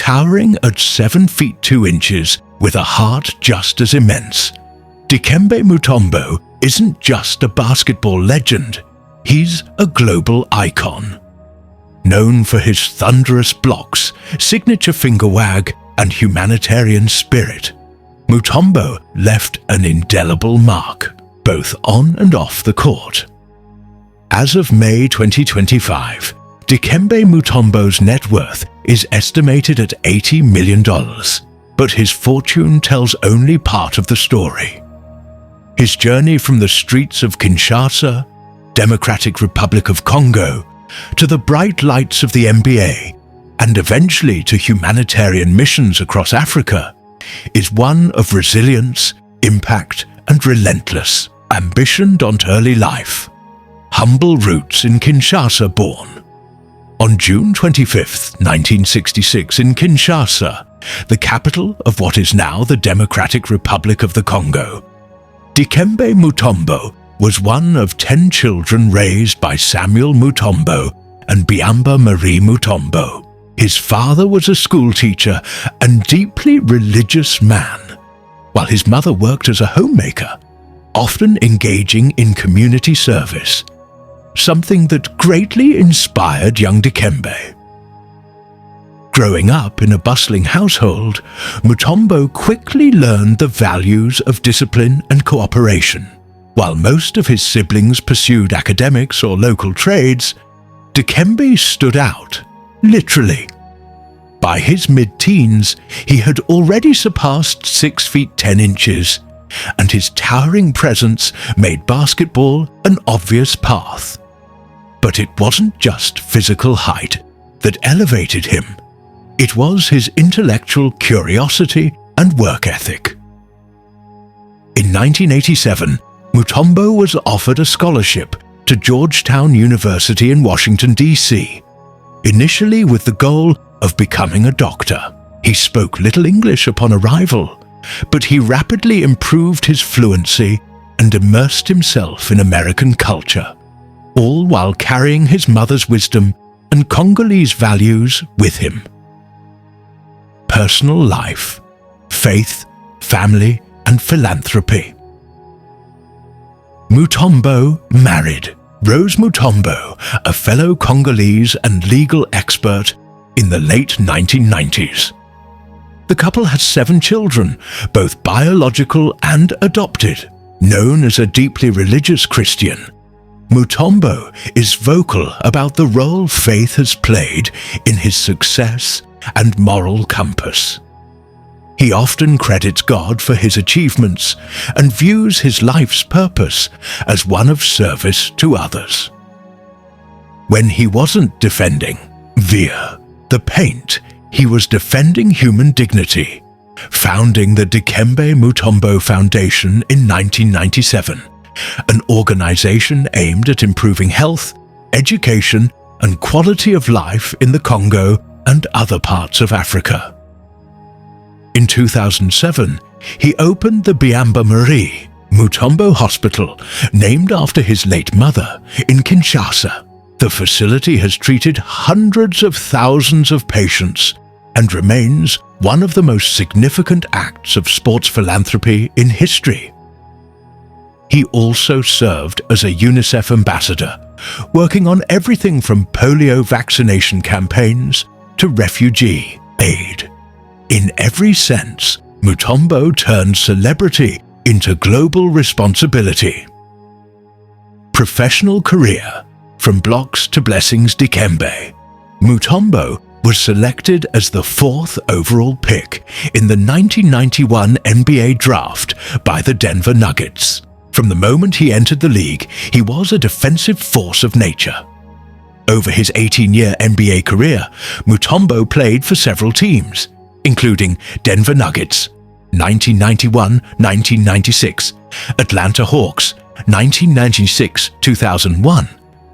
towering at 7 feet 2 inches with a heart just as immense, Dikembe Mutombo isn't just a basketball legend, he's a global icon. Known for his thunderous blocks, signature finger wag, and humanitarian spirit, Mutombo left an indelible mark, both on and off the court. As of May 2025, Dikembe Mutombo's net worth is estimated at $80 million, but his fortune tells only part of the story. His journey from the streets of Kinshasa, Democratic Republic of Congo, to the bright lights of the NBA, and eventually to humanitarian missions across Africa, is one of resilience, impact, and relentless, ambitioned on early life. Humble roots in Kinshasa born. On June 25, 1966 in Kinshasa, the capital of what is now the Democratic Republic of the Congo, Dikembe Mutombo was one of 10 children raised by Samuel Mutombo and Biamba Marie Mutombo. His father was a schoolteacher and deeply religious man, while his mother worked as a homemaker, often engaging in community service, something that greatly inspired young Dikembe. Growing up in a bustling household, Mutombo quickly learned the values of discipline and cooperation. While most of his siblings pursued academics or local trades, Dikembe stood out, literally. By his mid-teens, he had already surpassed 6 feet 10 inches, and his towering presence made basketball an obvious path. But it wasn't just physical height that elevated him. It was his intellectual curiosity and work ethic. In 1987, Mutombo was offered a scholarship to Georgetown University in Washington, D.C., initially with the goal of becoming a doctor. He spoke little English upon arrival, but he rapidly improved his fluency and immersed himself in American culture, all while carrying his mother's wisdom and Congolese values with him. Personal life, faith, family, and philanthropy. Mutombo married Rose Mutombo, a fellow Congolese and legal expert, in the late 1990s. The couple has 7 children, both biological and adopted. Known as a deeply religious Christian, Mutombo is vocal about the role faith has played in his success and moral compass. He often credits God for his achievements and views his life's purpose as one of service to others. When he wasn't defending via the paint, he was defending human dignity, founding the Dikembe Mutombo Foundation in 1997, an organization aimed at improving health, education, and quality of life in the Congo and other parts of Africa. In 2007, he opened the Biamba Marie Mutombo Hospital, named after his late mother, in Kinshasa. The facility has treated hundreds of thousands of patients and remains one of the most significant acts of sports philanthropy in history. He also served as a UNICEF ambassador, working on everything from polio vaccination campaigns to refugee aid. In every sense, Mutombo turned celebrity into global responsibility. Professional career. From blocks to blessings, Dikembe Mutombo was selected as the 4th overall pick in the 1991 NBA draft by the Denver Nuggets. From the moment he entered the league, he was a defensive force of nature. Over his 18-year NBA career, Mutombo played for several teams, including Denver Nuggets, 1991-1996, Atlanta Hawks, 1996-2001,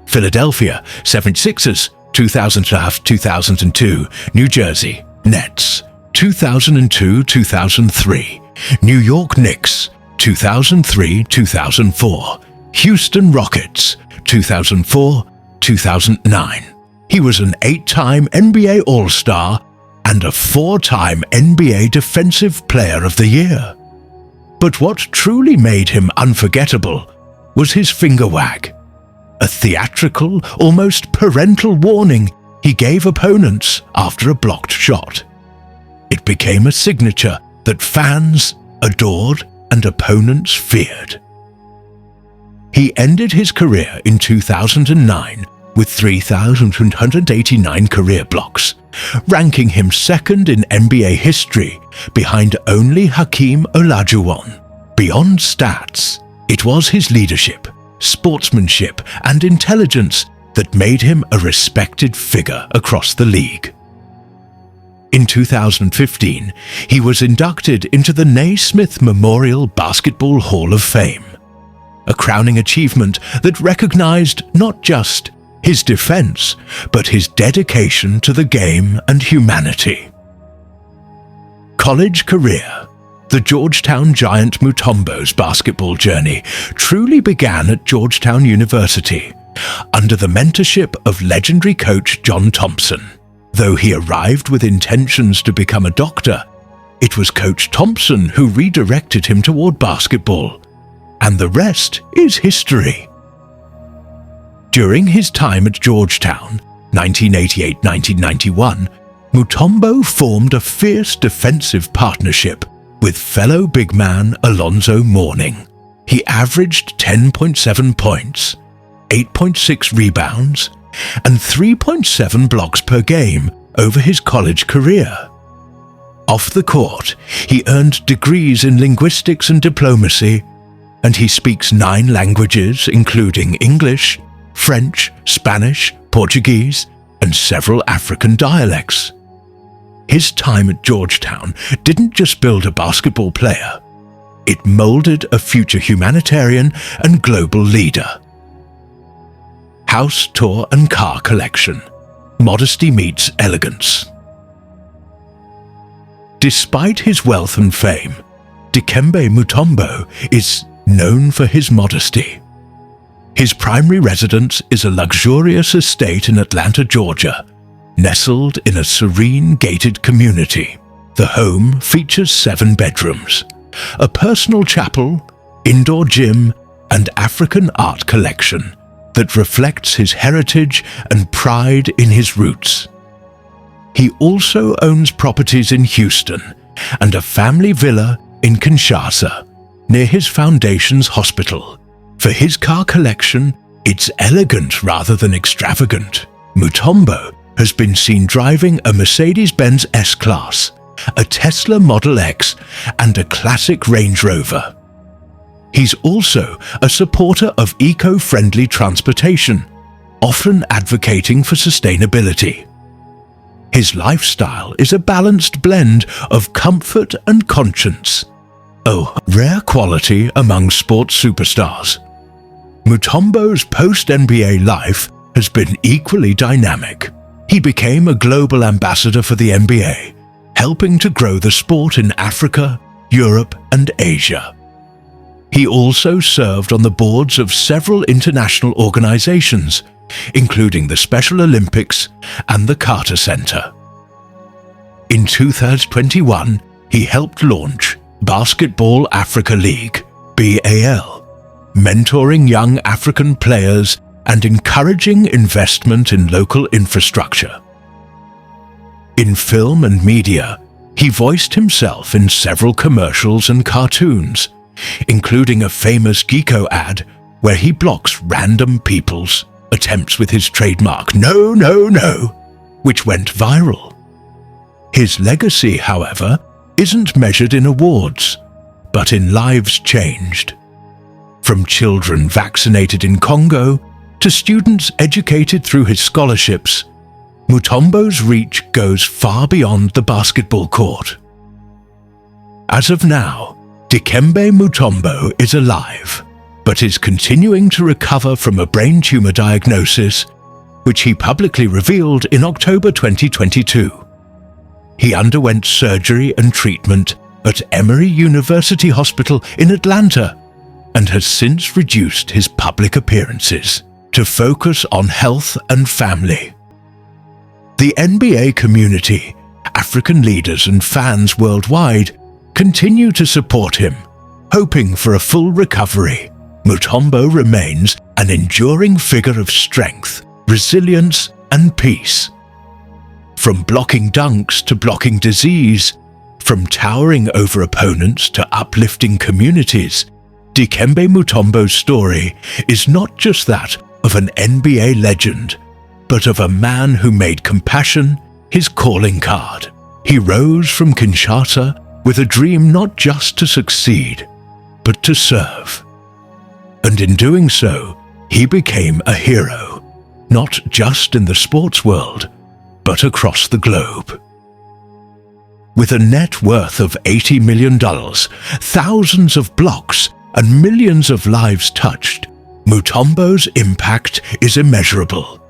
Philadelphia 76ers, 2000-2002, New Jersey Nets, 2002-2003, New York Knicks, 2003-2004, Houston Rockets, 2004-2009. He was an 8-time NBA All-Star and a 4-time NBA Defensive Player of the Year. But what truly made him unforgettable was his finger wag, a theatrical, almost parental warning he gave opponents after a blocked shot. It became a signature that fans adored and opponents feared. He ended his career in 2009 with 3,189 career blocks, ranking him second in NBA history behind only Hakeem Olajuwon. Beyond stats, it was his leadership, sportsmanship, and intelligence that made him a respected figure across the league. In 2015, he was inducted into the Naismith Memorial Basketball Hall of Fame, a crowning achievement that recognized not just his defense, but his dedication to the game and humanity. College career. The Georgetown Giant Mutombo's basketball journey truly began at Georgetown University, under the mentorship of legendary coach John Thompson. Though he arrived with intentions to become a doctor, it was Coach Thompson who redirected him toward basketball, and the rest is history. During his time at Georgetown, 1988-1991, Mutombo formed a fierce defensive partnership with fellow big man Alonzo Mourning. He averaged 10.7 points, 8.6 rebounds, and 3.7 blocks per game over his college career. Off the court, he earned degrees in linguistics and diplomacy, and he speaks 9 languages including English, French, Spanish, Portuguese, and several African dialects. His time at Georgetown didn't just build a basketball player, it molded a future humanitarian and global leader. House, tour, and car collection. Modesty meets elegance. Despite his wealth and fame, Dikembe Mutombo is known for his modesty. His primary residence is a luxurious estate in Atlanta, Georgia, nestled in a serene gated community. The home features 7 bedrooms, a personal chapel, indoor gym, and African art collection that reflects his heritage and pride in his roots. He also owns properties in Houston and a family villa in Kinshasa, near his foundation's hospital. For his car collection, it's elegant rather than extravagant. Mutombo has been seen driving a Mercedes-Benz S-Class, a Tesla Model X, and a classic Range Rover. He's also a supporter of eco-friendly transportation, often advocating for sustainability. His lifestyle is a balanced blend of comfort and conscience, a rare quality among sports superstars. Mutombo's post-NBA life has been equally dynamic. He became a global ambassador for the NBA, helping to grow the sport in Africa, Europe, and Asia. He also served on the boards of several international organizations, including the Special Olympics and the Carter Center. In 2021, he helped launch Basketball Africa League, BAL, mentoring young African players and encouraging investment in local infrastructure. In film and media, he voiced himself in several commercials and cartoons, including a famous Geeko ad where he blocks random people's attempts with his trademark "No, no, no," which went viral. His legacy, however, isn't measured in awards, but in lives changed. From children vaccinated in Congo to students educated through his scholarships, Mutombo's reach goes far beyond the basketball court. As of now, Dikembe Mutombo is alive, but is continuing to recover from a brain tumor diagnosis, which he publicly revealed in October 2022. He underwent surgery and treatment at Emory University Hospital in Atlanta and has since reduced his public appearances to focus on health and family. The NBA community African leaders and fans worldwide continue to support him, hoping for a full recovery. Mutombo remains an enduring figure of strength, resilience, and peace. From blocking dunks to blocking disease, from towering over opponents to uplifting communities, Dikembe Mutombo's story is not just that of an NBA legend, but of a man who made compassion his calling card. He rose from Kinshasa with a dream not just to succeed, but to serve. And in doing so, he became a hero, not just in the sports world, but across the globe. With a net worth of $80 million, thousands of blocks, and millions of lives touched, Mutombo's impact is immeasurable.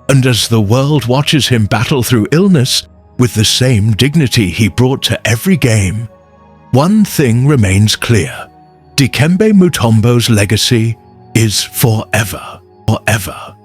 And as the world watches him battle through illness with the same dignity he brought to every game, one thing remains clear: Dikembe Mutombo's legacy is forever, forever.